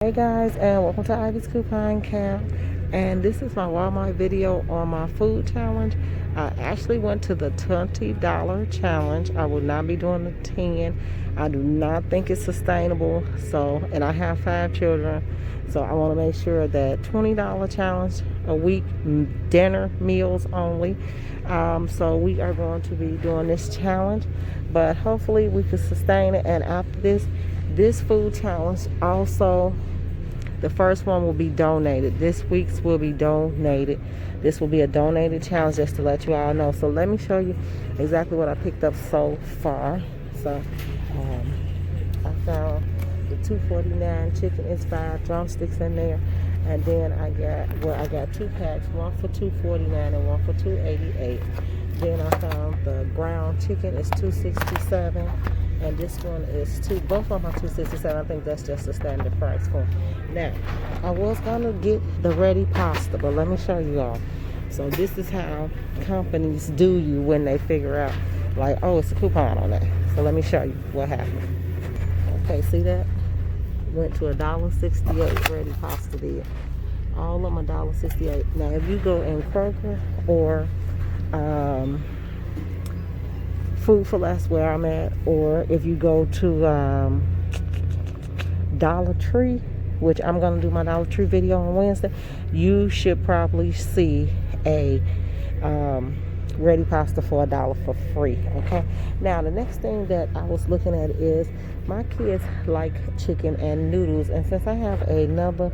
Hey guys, and welcome to Ivy's Coupon Camp. And this is my Walmart video on my food challenge. I actually went to the $20 challenge. I will not be doing the 10. I do not think it's sustainable. And I have 5 children, so I want to make sure that $20 challenge a week, dinner meals only. So we are going to be doing this challenge, but hopefully we can sustain it. And after this food challenge also, the first one will be donated. This week's will be donated. This will be a donated challenge, just to let you all know. So let me show you exactly what I picked up so far. So I found the $2.49 chicken. It's 5 drumsticks in there. And then I got 2 packs, one for $2.49 and one for $2.88. Then I found the ground chicken. It's $2.67. And this one is both of them are $2.67. I think that's just a standard price for them. Now, I was gonna get the ready pasta, but let me show you all. So this is how companies do you when they figure out, like, oh, it's a coupon on that. So let me show you what happened. Okay, see that? Went to $1.68 ready pasta there. All of them $1.68. Now, if you go in Kroger or Food for Less, where I'm at, or if you go to Dollar Tree, which I'm going to do my Dollar Tree video on Wednesday, you should probably see a ready pasta for $1 for free. Okay, now the next thing that I was looking at is my kids like chicken and noodles, and since I have another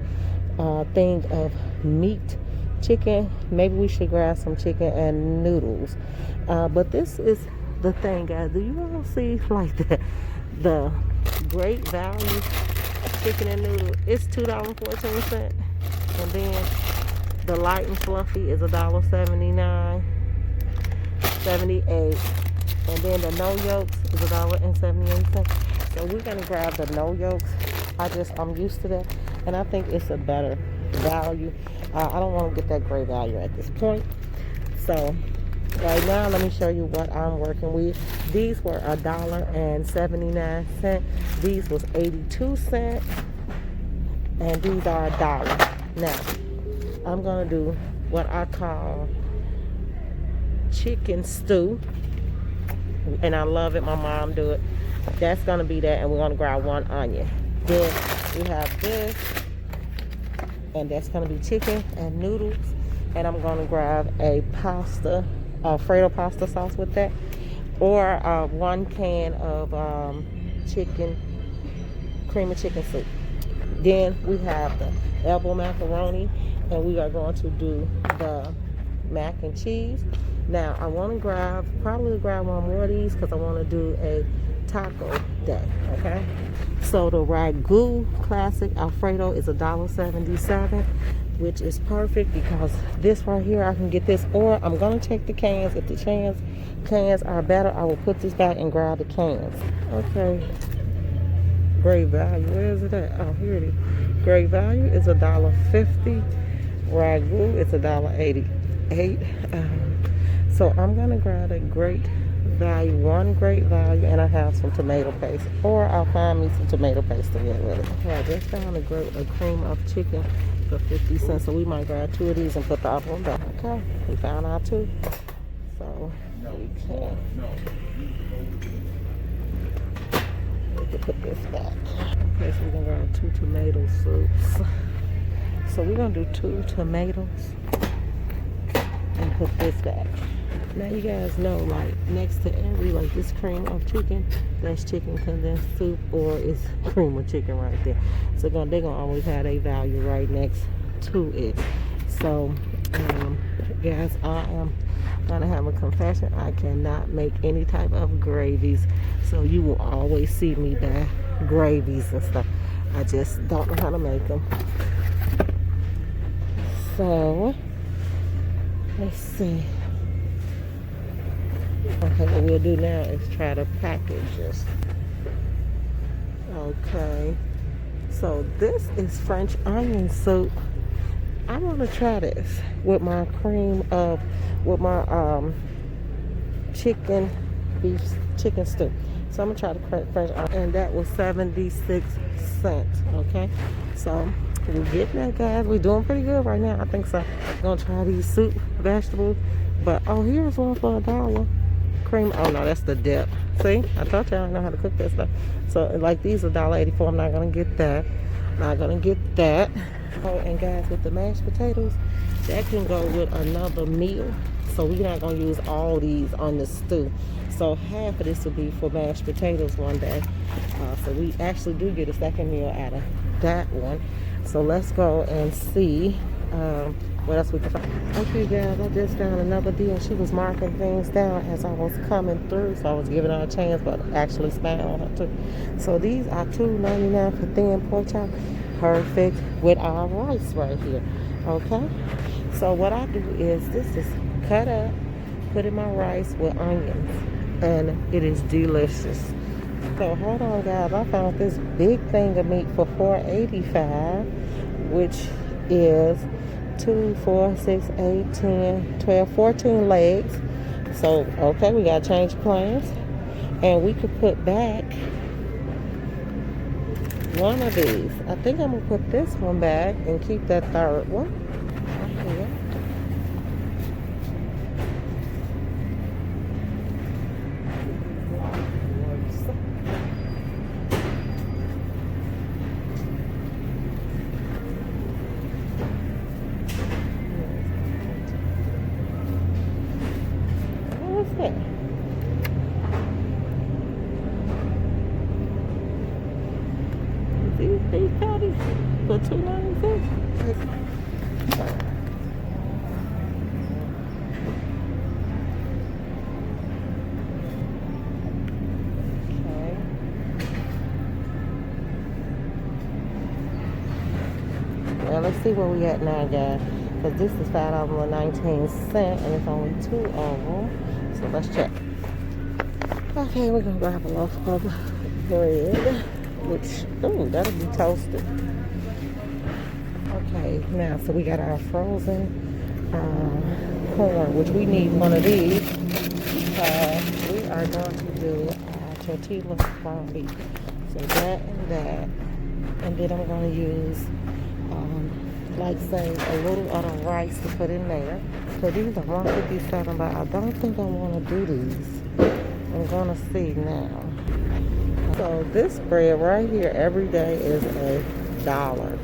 thing of meat chicken, maybe we should grab some chicken and noodles. But this is the thing, guys. Do you all see like the great value chicken and noodle? It's $2.14, and then the light and fluffy is $1.78, and then the no yolks is $1.78. So we're gonna grab the no yolks. I'm used to that, and I think it's a better value. I don't want to get that great value at this point. So right now, let me show you what I'm working with. These were $1.79. These was 82 cents, and these are $1. Now, I'm gonna do what I call chicken stew, and I love it. My mom do it. That's gonna be that, and we're gonna grab 1 onion. Then we have this, and that's gonna be chicken and noodles, and I'm gonna grab a Alfredo pasta sauce with that, or 1 can of cream of chicken soup. Then we have the elbow macaroni, and we are going to do the mac and cheese. Now I want to probably grab 1 more of these because I want to do a taco day. Okay, so the Ragu classic Alfredo is $1.77, which is perfect because this right here, I can get this, or I'm gonna check the cans. If the cans are better, I will put this back and grab the cans. Okay, great value. Where is it at? Oh, here it is. Great value is $1.50. Ragu is $1.88. So I'm gonna grab a great value, 1 great value, and I have some tomato paste, or I'll find me some tomato paste to get with it. Okay, I just found a cream of chicken for 50 cents, so we might grab 2 of these and put the other one back. Okay, we found our 2, so we can put this back. Okay, so we're gonna grab 2 tomato soups. So we're gonna do 2 tomatoes and put this back. Now you guys know, like, next to every, like, this cream of chicken, that's chicken condensed soup, or it's cream of chicken right there. So they're gonna always have a value right next to it. So guys, I am gonna have a confession. I cannot make any type of gravies, so you will always see me buy gravies and stuff. I just don't know how to make them. So let's see. Okay, what we'll do now is try to package this. Okay, so this is French onion soup. I want to try this with my chicken stew. So I'm gonna try to crack fresh, and that was 76 cents. Okay, so we're getting that, guys. We're doing pretty good right now. I think so. I'm gonna try these soup vegetables, but oh, here's one for $1. Cream. Oh no, that's the dip. See, I told you I know how to cook that stuff. So like these are $1.84. I'm not gonna get that. Not gonna get that. Oh, and guys, with the mashed potatoes, that can go with another meal. So we're not gonna use all these on the stew. So half of this will be for mashed potatoes one day. So we actually do get a second meal out of that one. So let's go and see what else we can find. Okay, guys, I just found another deal. She was marking things down as I was coming through, so I was giving her a chance, but actually spying on her too. So these are $2.99 for thin pork chop. Perfect with our rice right here. Okay, so what I do is this is cut up, put in my rice with onions, and it is delicious. So hold on, guys, I found this big thing of meat for $4.85, which is 2, 4, 6, 8, 10, 12, 14 legs. So okay, we gotta change plans, and we could put back one of these. I think I'm gonna put this one back and keep that third one. Okay. What's that? These patties for $2.96. Well, let's see where we at now, guys. Because this is $5.19 and it's only 2 of them. So let's check. Okay, we're gonna grab a loaf of bread, which, oh, that'll be toasted. Okay, now, so we got our frozen corn, which we need one of these. We are going to do our tortilla corned beef. So that and that. And then I'm going to use, like say, a little of the rice to put in there. So these are $1.57, but I don't think I want to do these. I'm going to see now. So this bread right here every day is $1.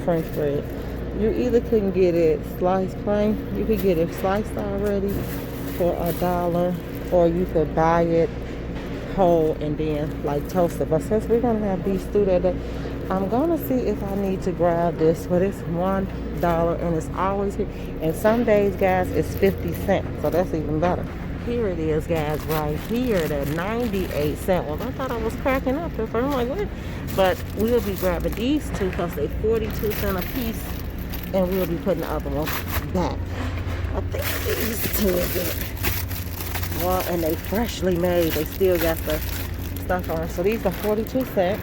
French bread. You either can get it sliced plain, you could get it sliced already for $1, or you could buy it whole and then like toast it. But since we're gonna have beef stew that day, I'm gonna see if I need to grab this, but it's $1 and it's always here. And some days, guys, it's 50 cents, so that's even better. Here it is, guys, right here, the 98 cent one. I thought I was cracking up at first. I'm like, what? But we'll be grabbing these two because they're 42 cents a piece, and we'll be putting the other ones back. I think these two are good. Well, and they freshly made. They still got the stuff on. So these are 42 cents.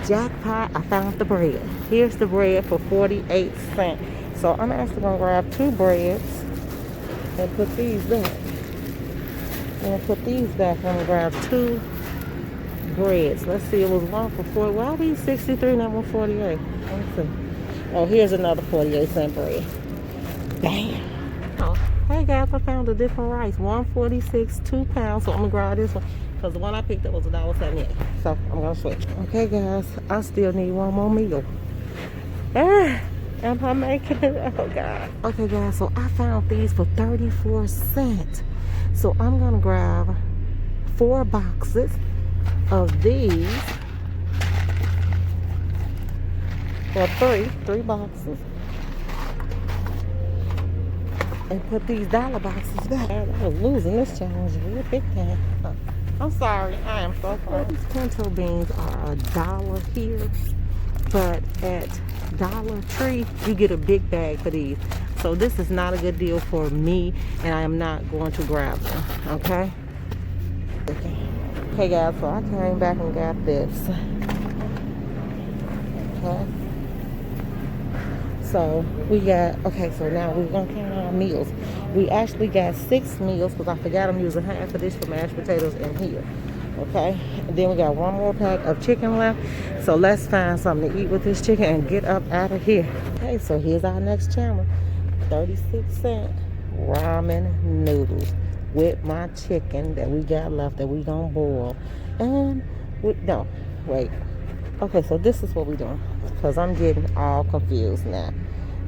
Jackpot, I found the bread. Here's the bread for 48 cents. So I'm actually going to grab 2 breads and put these back. And put these back. I'm going to grab 2 breads. Let's see, it was one for 40. Why are these 63 and that one 48? Let's see. Oh, here's another 48 cent bread. Bam. Oh, hey guys, I found a different rice. 146, 2 pounds. So I'm going to grab this one, because the one I picked up was $1.78. So I'm going to switch. Okay guys, I still need one more meal. Am I making it? Oh God. Okay guys, so I found these for 34 cents. So I'm gonna grab 4 boxes of these. Or 3 boxes. And put these dollar boxes back. I was losing this challenge real big time. I'm sorry, I am so sorry. These pinto beans are $1 here, but at Dollar Tree you get a big bag for these. So this is not a good deal for me, and I am not going to grab them. Okay, okay guys, so I came back and got this. Okay, so we got, okay, so now we're gonna count our meals. We actually got 6 meals because I forgot I'm using half of this for mashed potatoes in here. Okay, and then we got 1 more pack of chicken left. So let's find something to eat with this chicken and get up out of here. Okay, so here's our next challenge. 36-cent ramen noodles with my chicken that we got left that we gonna boil. And no, wait. Okay, so this is what we doing because I'm getting all confused now,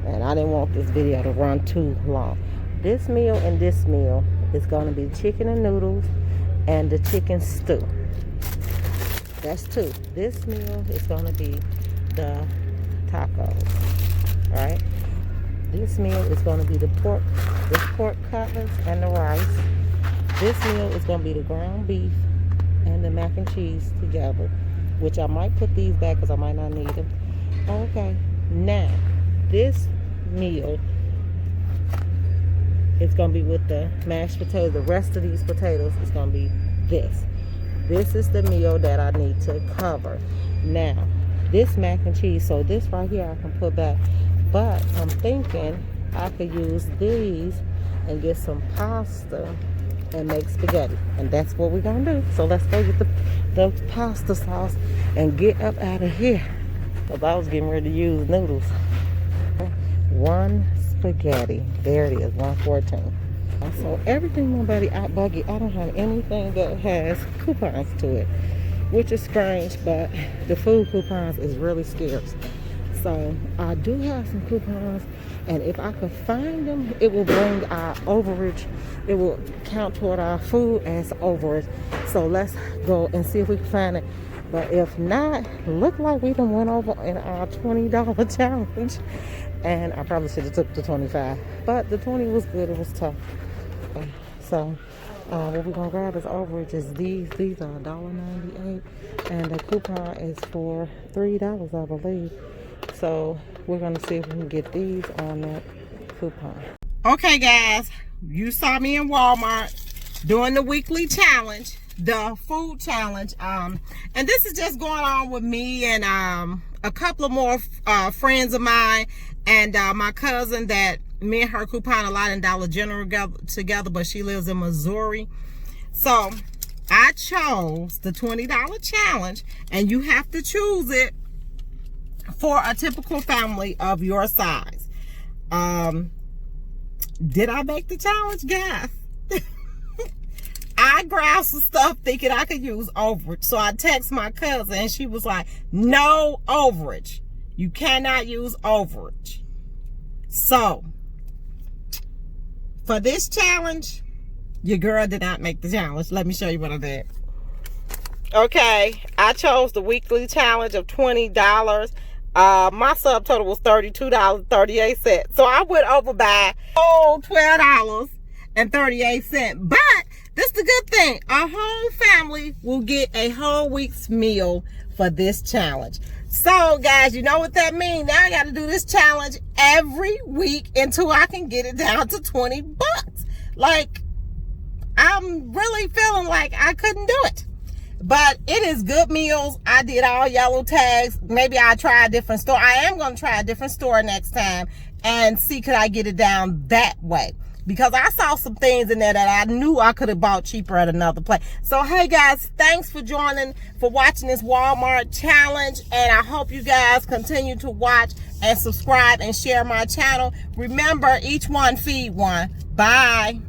and I didn't want this video to run too long. This meal and this meal is gonna be chicken and noodles and the chicken stew. That's 2. This meal is gonna be the tacos, right? This meal is gonna be the pork cutlets and the rice. This meal is gonna be the ground beef and the mac and cheese together, which I might put these back because I might not need them. Okay, now this meal is gonna be with the mashed potatoes. The rest of these potatoes is gonna be this. This is the meal that I need to cover. Now, this mac and cheese, so this right here I can put back, but I'm thinking I could use these and get some pasta and make spaghetti, and that's what we're gonna do. So let's go get the pasta sauce and get up out of here, because I was getting ready to use noodles. 1 spaghetti, there it is, $1.14. So everything nobody out buggy. I don't have anything that has coupons to it, which is strange, but the food coupons is really scarce. So I do have some coupons, and if I could find them, it will bring our overage. It will count toward our food as overage. So let's go and see if we can find it. But if not, look like we done went over in our $20 challenge. And I probably should have took the 25, but the 20 was good. It was tough. So what we're gonna grab as overage is these. These are $1.98, and the coupon is for $3, I believe. So we're gonna see if we can get these on that coupon. Okay, guys, you saw me in Walmart doing the weekly challenge, the food challenge. And this is just going on with me and a couple of more friends of mine, and my cousin that me and her coupon a lot in Dollar General together, but she lives in Missouri. So I chose the $20 challenge, and you have to choose it for a typical family of your size. Did I make the challenge, guys? I grabbed some stuff thinking I could use overage. So I text my cousin, and she was like, no overage. You cannot use overage. So for this challenge, your girl did not make the challenge. Let me show you what I did. Okay, I chose the weekly challenge of $20. My subtotal was $32.38. So I went over by $12.38. But this is the good thing. Our whole family will get a whole week's meal for this challenge. So guys, you know what that means. Now I got to do this challenge every week until I can get it down to 20 bucks. Like, I'm really feeling like I couldn't do it. But it is good meals. I did all yellow tags. Maybe I'll try a different store. I am going to try a different store next time and see could I get it down that way. Because I saw some things in there that I knew I could have bought cheaper at another place. So, hey guys, thanks for watching this Walmart challenge. And I hope you guys continue to watch and subscribe and share my channel. Remember, each one feed one. Bye.